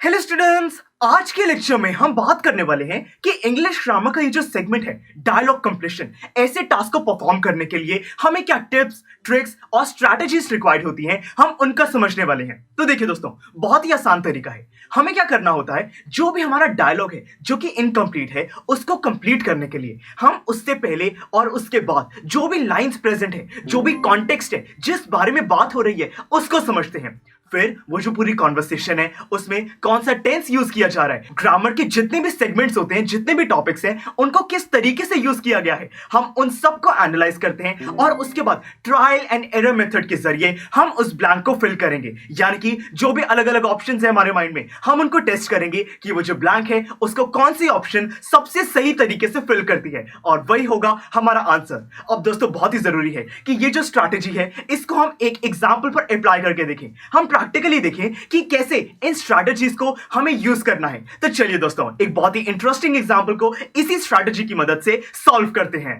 Hello students, आज के lecture में हम बात करने वाले हैं कि इंग्लिश ग्रामर का ये जो सेगमेंट है डायलॉग कंप्लीशन, ऐसे टास्क को परफॉर्म करने के लिए हमें क्या टिप्स, ट्रिक्स और स्ट्रैटेजीज रिक्वायर्ड होती हैं, हम उनका समझने वाले हैं। तो देखिए दोस्तों, बहुत ही आसान तरीका है। हमें क्या करना होता है, जो भी हमारा डायलॉग है जो कि इनकम्प्लीट है, उसको कंप्लीट करने के लिए हम उससे पहले और उसके बाद जो भी लाइंस प्रेजेंट है, जो भी कॉन्टेक्स्ट है, जिस बारे में बात हो रही है, उसको समझते हैं। फिर वो जो पूरी कॉन्वर्सेशन है उसमें कौन सा टेंस यूज किया जा रहा है, ग्रामर के जितने भी सेगमेंट्स होते हैं, जितने भी टॉपिक्स हैं, उनको किस तरीके से यूज किया गया है, हम उन सबको एनालाइज करते हैं और उसके बाद ट्रायल एंड एरर मेथड के जरिए हम उस ब्लैंक को फिल करेंगे। यानी कि जो भी अलग अलग ऑप्शंस है हमारे माइंड में, हम उनको टेस्ट करेंगे कि वो जो ब्लैंक है उसको कौन सी ऑप्शन सबसे सही तरीके से फिल करती है, और वही होगा हमारा आंसर। अब दोस्तों, बहुत ही जरूरी है कि ये जो स्ट्रैटेजी है इसको हम एक एग्जाम्पल पर अप्लाई करके देखें, हम प्रैक्टिकली देखें कि कैसे इन स्ट्रैटेजीज को हमें यूज करना है। तो चलिए दोस्तों, एक बहुत ही इंटरेस्टिंग एग्जांपल को इसी स्ट्रैटेजी की मदद से सॉल्व करते हैं।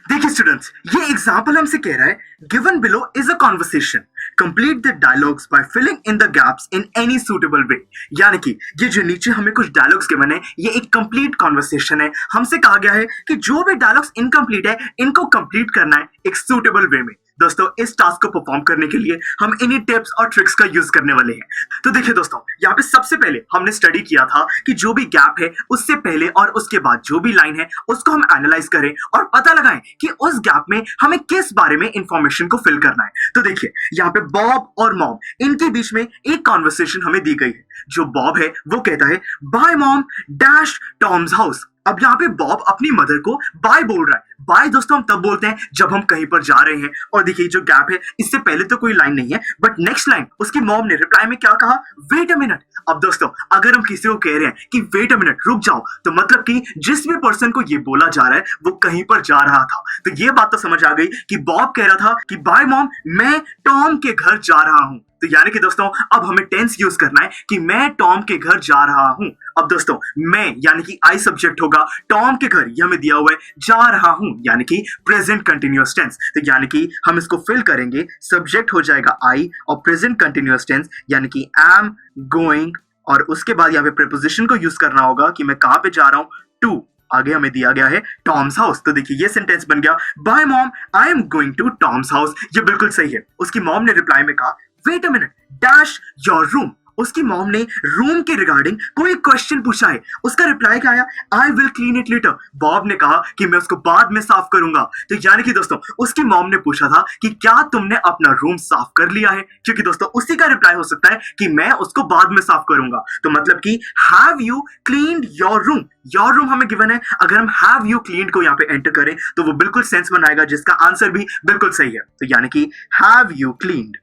देखिए स्टूडेंट्स, ये एग्जांपल हमसे कह रहा है given below is a conversation, complete the dialogues by filling in the gaps in any suitable way. यानी कि ये जो नीचे हमें कुछ डायलॉग्स गिवन है, ये एक कंप्लीट कॉन्वर्सेशन है। हमसे कहा गया है कि जो भी डायलॉग्स इनकम्प्लीट है, इनको कंप्लीट करना है एक सूटेबल वे में। दोस्तों, इस टास्क को परफॉर्म करने के लिए हम इन्हीं टिप्स और ट्रिक्स का यूज करने वाले हैं। तो देखिए दोस्तों, यहाँ पे सबसे पहले हमने स्टडी किया था कि जो भी गैप है उससे पहले और उसके बाद जो भी लाइन है उसको हम एनालाइज करें और पता लगाएं कि उस गैप में हमें किस बारे में इंफॉर्मेशन को फिल करना है। तो देखिए, यहाँ पे बॉब और मॉम, इनके बीच में एक कॉन्वर्सेशन हमें दी गई है। जो बॉब है वो कहता है bye mom dash Tom's house. अब यहाँ पे बॉब अपनी मदर को बाय बोल रहा है। बाय दोस्तों हम तब बोलते हैं जब हम कहीं पर जा रहे हैं। और देखिए, जो गैप है इससे पहले तो कोई लाइन नहीं है, बट नेक्स्ट लाइन उसकी मॉम ने रिप्लाई में क्या कहा, वेट अ मिनट। अब दोस्तों, अगर हम किसी को कह रहे हैं कि वेट अ मिनट, रुक जाओ, तो मतलब कि जिस भी पर्सन को ये बोला जा रहा है वो कहीं पर जा रहा था। तो ये बात तो समझ आ गई कि बॉब कह रहा था कि बाय मॉम, मैं टॉम के घर जा रहा हूं। तो यानी कि दोस्तों, अब हमें टेंस यूज करना है कि मैं टॉम के घर जा रहा हूं। अब दोस्तों, मैं यानी कि आई सब्जेक्ट होगा, टॉम के घर ये हमें दिया हुआ है जा रहा हूं, यानी कि प्रेजेंट कंटिन्यूअस टेंस। तो यानी कि हम इसको फिल करेंगे, सब्जेक्ट हो जाएगा आई और प्रेजेंट कंटिन्यूअस टेंस यानी कि एम गोइंग, और उसके बाद यहाँ पे प्रीपोजिशन को यूज करना होगा कि मैं कहां पे जा रहा हूं, टू। आगे हमें दिया गया है टॉम्स हाउस। तो देखिए, ये सेंटेंस बन गया bye mom I am going to Tom's house. ये बिल्कुल सही है। उसकी मॉम ने रिप्लाई में कहा wait a minute dash your room. उसकी मॉम ने रूम के रिगार्डिंग कोई क्वेश्चन पूछा है। उसका रिप्लाई क्या आया, I will clean it later. Bob ने कहा कि मैं उसको बाद में साफ करूंगा। तो यानी कि दोस्तों, उसकी मॉम ने पूछा था कि क्या तुमने अपना रूम साफ कर लिया है, क्योंकि दोस्तों उसी का रिप्लाई हो सकता है कि मैं उसको बाद में साफ करूंगा। तो मतलब कि have you cleaned your room. Your room हमें गिवन है, अगर हम हैव यू क्लीन्ड को यहाँ पे एंटर करें तो वो बिल्कुल सेंस बनाएगा, जिसका आंसर भी बिल्कुल सही है। तो यानी कि हैव यू क्लीन्ड।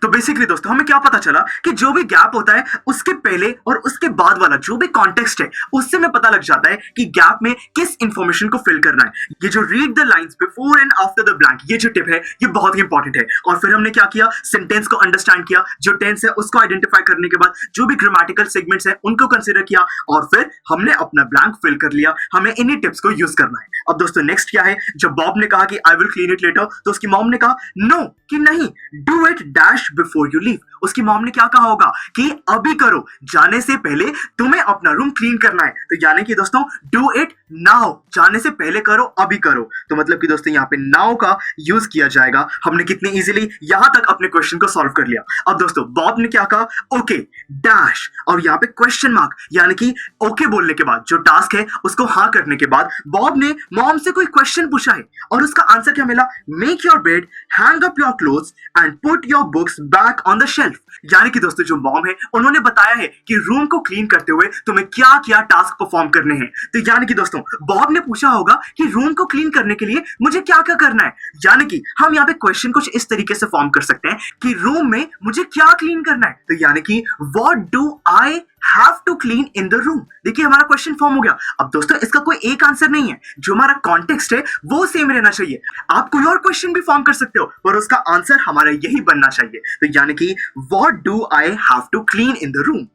तो बेसिकली दोस्तों, हमें क्या पता चला कि जो भी गैप होता है उसके पहले और उसके बाद वाला जो भी कॉन्टेक्स्ट है, उससे हमें पता लग जाता है कि गैप में किस इंफॉर्मेशन को फिल करना है। ये जो read the lines before and after the blank, ये जो टिप है ये बहुत ही इंपॉर्टेंट है। और फिर हमने क्या किया, सेंटेंस को अंडरस्टैंड किया, जो टेंस है उसको आइडेंटिफाई करने के बाद जो भी ग्रामेटिकल सेगमेंट्स है उनको कंसिडर किया, और फिर हमने अपना ब्लैंक फिल कर लिया। हमें इन्हीं टिप्स को यूज करना है। अब दोस्तों, नेक्स्ट क्या है, जब बॉब ने कहा कि आई विल क्लीन इट लेटर, तो उसकी मॉम ने कहा नो, कि नहीं, do it dash before you leave. उसकी मॉम ने क्या कहा होगा कि अभी करो, जाने से पहले तुम्हें अपना रूम क्लीन करना है। तो यानी कि दोस्तों, डू इट नाउ, जाने से पहले करो, अभी करो। तो मतलब कि दोस्तों, यहाँ पे नाउ का यूज किया जाएगा। हमने कितनी इजीली यहां तक अपने क्वेश्चन को सॉल्व कर लिया। अब दोस्तों, बॉब ने क्या कहा, ओके डैश, और यहाँ पे क्वेश्चन मार्क, यानी कि ओके बोलने के बाद जो टास्क है उसको हाँ करने के बाद बॉब ने मॉम से कोई क्वेश्चन पूछा है, और उसका आंसर क्या मिला, make your bed, hang up your clothes and put your books back on the shelf. यानी कि दोस्तों, जो मॉम है उन्होंने बताया है कि रूम को क्लीन करते हुए तुम्हें क्या क्या टास्क परफॉर्म करने हैं। तो यानी कि दोस्तों, बॉब ने पूछा होगा कि रूम को क्लीन करने के लिए मुझे क्या क्या करना है। यानी कि हम यहाँ पे क्वेश्चन कुछ इस तरीके से फॉर्म कर सकते हैं कि रूम में मुझे क्या क्लीन करना है। तो यानी कि what do I have to clean in the room. देखिए, हमारा क्वेश्चन फॉर्म हो गया। अब दोस्तों, इसका कोई एक आंसर नहीं है, जो हमारा कॉन्टेक्स्ट है वो सेम रहना चाहिए। आप कोई और क्वेश्चन भी फॉर्म कर सकते हो, पर उसका आंसर हमारा यही बनना चाहिए। तो यानी कि what do I have to clean in the room.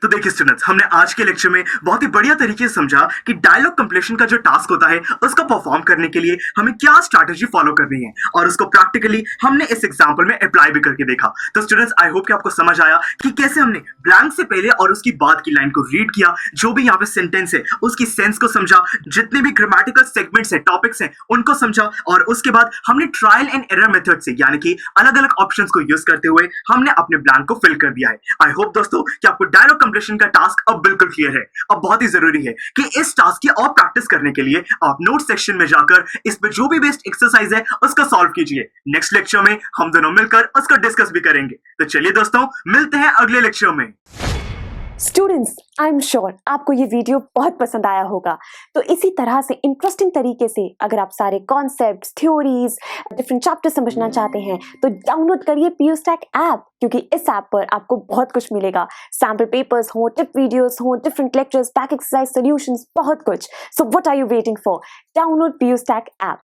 तो देखिए स्टूडेंट्स, हमने आज के लेक्चर में बहुत ही बढ़िया तरीके से समझा कि डायलॉग कंप्लीशन का जो टास्क होता है उसका परफॉर्म करने के लिए हमें क्या स्ट्रैटेजी फॉलो करनी है, और उसको प्रैक्टिकली हमने इस एग्जांपल में अप्लाई भी करके देखा। तो स्टूडेंट्स, आई होप कि आपको समझ आया कि कैसे हमने ब्लैंक से पहले और उसकी बाद की लाइन को रीड किया, जो भी यहाँ पे सेंटेंस है उसकी सेंस को समझा, जितने भी ग्रामेटिकल सेगमेंट्स हैं, टॉपिक्स हैं, उनको समझा, और उसके बाद हमने ट्रायल एंड एरर मेथड से यानी कि अलग अलग ऑप्शंस को यूज करते हुए हमने अपने ब्लैंक को फिल कर दिया है। आई होप दोस्तों कि आपको डायलॉग कंप्लीशन का टास्क अब बिल्कुल क्लियर है। अब बहुत ही जरूरी है कि इस टास्क की और प्रैक्टिस करने के लिए आप नोट सेक्शन में जाकर इस पे जो भी बेस्ट एक्सरसाइज है उसका सॉल्व कीजिए। नेक्स्ट लेक्चर में हम दोनों मिलकर उसका डिस्कस भी करेंगे। तो चलिए दोस्तों, मिलते हैं अगले लेक्चर में। स्टूडेंट्स, आई एम श्योर आपको ये वीडियो बहुत पसंद आया होगा। तो इसी तरह से इंटरेस्टिंग तरीके से अगर आप सारे कॉन्सेप्ट्स, थ्योरीज, डिफरेंट चैप्टर समझना चाहते हैं तो डाउनलोड करिए PUSTAC ऐप, क्योंकि इस ऐप पर आपको बहुत कुछ मिलेगा। सैम्पल पेपर्स हो, टिप वीडियोस हो, different lectures, back exercise solutions, बहुत कुछ। So what are you waiting for? Download PUSTAC app.